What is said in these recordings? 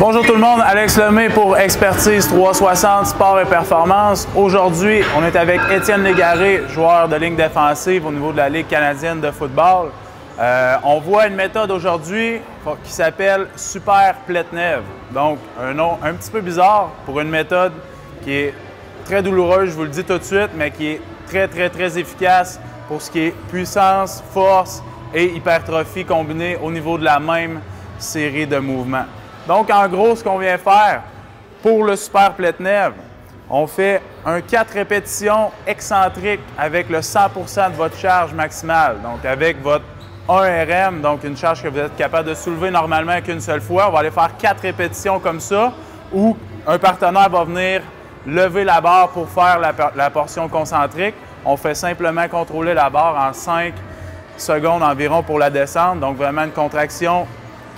Bonjour tout le monde, Alex Lemay pour Expertise 360 Sport et Performance. Aujourd'hui, on est avec Étienne Légaré, joueur de ligne défensive au niveau de la Ligue canadienne de football. On voit une méthode aujourd'hui qui s'appelle Super Pletnev. Donc, un nom un petit peu bizarre pour une méthode qui est très douloureuse, je vous le dis tout de suite, mais qui est très efficace pour ce qui est puissance, force et hypertrophie combinée au niveau de la même série de mouvements. Donc, en gros, ce qu'on vient faire pour le Super Pletnev, on fait un 4 répétitions excentriques avec le 100% de votre charge maximale. Donc, avec votre 1 RM, donc une charge que vous êtes capable de soulever normalement qu'une seule fois. On va aller faire 4 répétitions comme ça, où un partenaire va venir lever la barre pour faire la portion concentrique. On fait simplement contrôler la barre en 5 secondes environ pour la descente. Donc, vraiment une contraction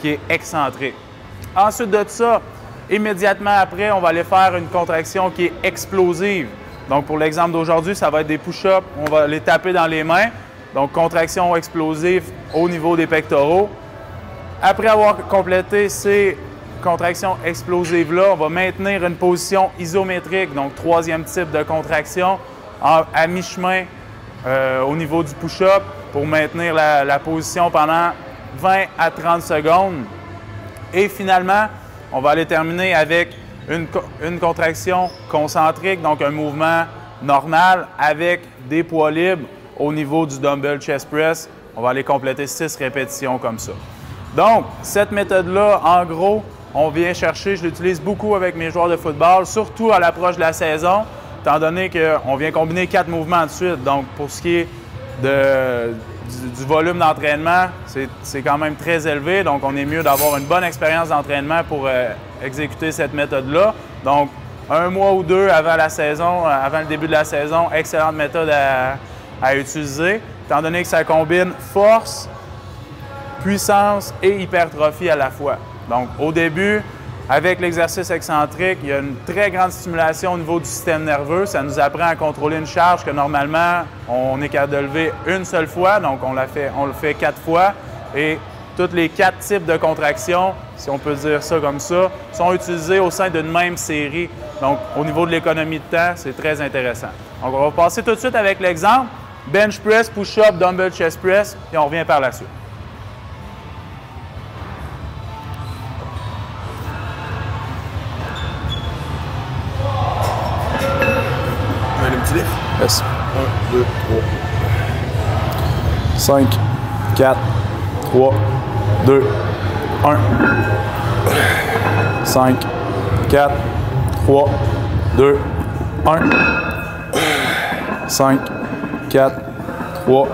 qui est excentrique. Ensuite de ça, immédiatement après, on va aller faire une contraction qui est explosive. Donc, pour l'exemple d'aujourd'hui, ça va être des push-ups. On va les taper dans les mains. Donc, contraction explosive au niveau des pectoraux. Après avoir complété ces contractions explosives-là, on va maintenir une position isométrique, donc troisième type de contraction, à mi-chemin au niveau du push-up pour maintenir la position pendant 20 à 30 secondes. Et finalement, on va aller terminer avec une contraction concentrique, donc un mouvement normal avec des poids libres au niveau du dumbbell chest press. On va aller compléter 6 répétitions comme ça. Donc, cette méthode-là, en gros, on vient chercher, je l'utilise beaucoup avec mes joueurs de football, surtout à l'approche de la saison, étant donné qu'on vient combiner 4 mouvements de suite. Donc, pour ce qui est du volume d'entraînement, c'est quand même très élevé. Donc, on est mieux d'avoir une bonne expérience d'entraînement pour exécuter cette méthode-là. Donc, 1 mois ou 2 avant la saison, avant le début de la saison, excellente méthode à utiliser, étant donné que ça combine force, puissance et hypertrophie à la fois. Donc, au début, avec l'exercice excentrique, il y a une très grande stimulation au niveau du système nerveux. Ça nous apprend à contrôler une charge que normalement, on est capable de lever une seule fois. Donc, on le fait 4 fois. Et tous les 4 types de contractions, si on peut dire ça comme ça, sont utilisés au sein d'une même série. Donc, au niveau de l'économie de temps, c'est très intéressant. Donc, on va passer tout de suite avec l'exemple. Bench press, push-up, dumbbell chest press, et on revient par la suite. Yes. 1, 2, 3. 5, 4, 3, 2, 1. 5, 4, 3, 2, 1. 5, 4, 3,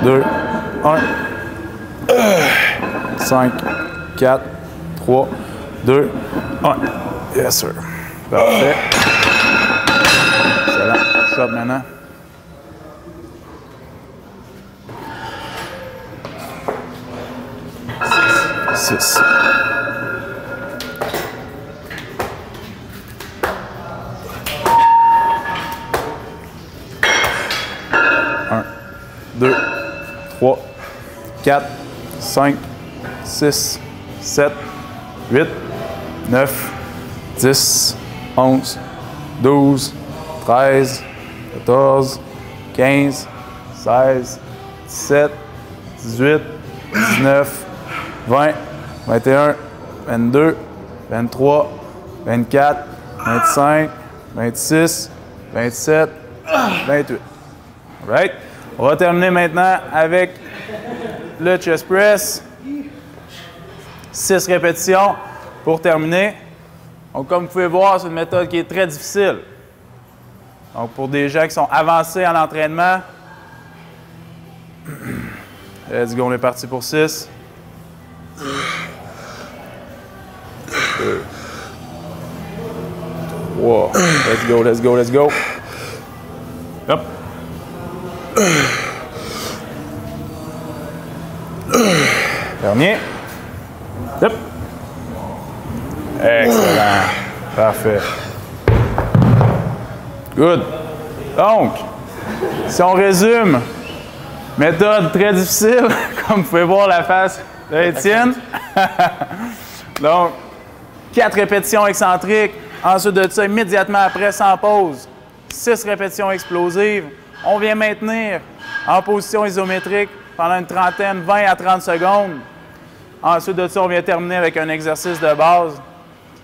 2, 1. 5, 4, 3, 2, 1. Yes, sir. Parfait. Push-up maintenant. 6. 1, 2, 3, 4, 5, 6, 7, 8, 9, 10, 11, 12, 13, 14, 15, 16, 17, 18, 19, 20, 21, 22, 23, 24, 25, 26, 27, 28. All right. On va terminer maintenant avec le chest press. 6 répétitions pour terminer. Donc, comme vous pouvez voir, c'est une méthode qui est très difficile. Donc, pour des gens qui sont avancés en entraînement, let's go, on est parti pour 6. 2, 3, let's go. Hop. Dernier. Hop. Excellent. Parfait. Good. Donc, si on résume, méthode très difficile, comme vous pouvez voir la face de Étienne. Donc, 4 répétitions excentriques. Ensuite de ça, immédiatement après, sans pause, 6 répétitions explosives. On vient maintenir en position isométrique pendant une trentaine, 20 à 30 secondes. Ensuite de ça, on vient terminer avec un exercice de base,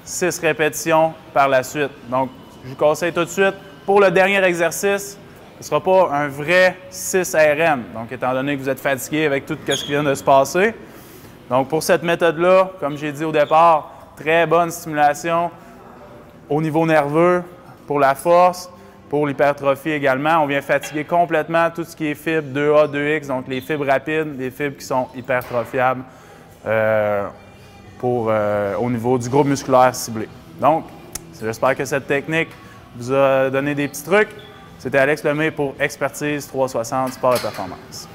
6 répétitions par la suite. Donc, je vous conseille tout de suite, pour le dernier exercice, ce ne sera pas un vrai 6 RM. Donc, étant donné que vous êtes fatigué avec tout ce qui vient de se passer. Donc, pour cette méthode-là, comme j'ai dit au départ, très bonne stimulation au niveau nerveux, pour la force, pour l'hypertrophie également. On vient fatiguer complètement tout ce qui est fibres 2A, 2X, donc les fibres rapides, les fibres qui sont hypertrophiables au niveau du groupe musculaire ciblé. Donc, j'espère que cette technique vous a donné des petits trucs. C'était Alex Lemay pour Expertise 360 Sport et Performance.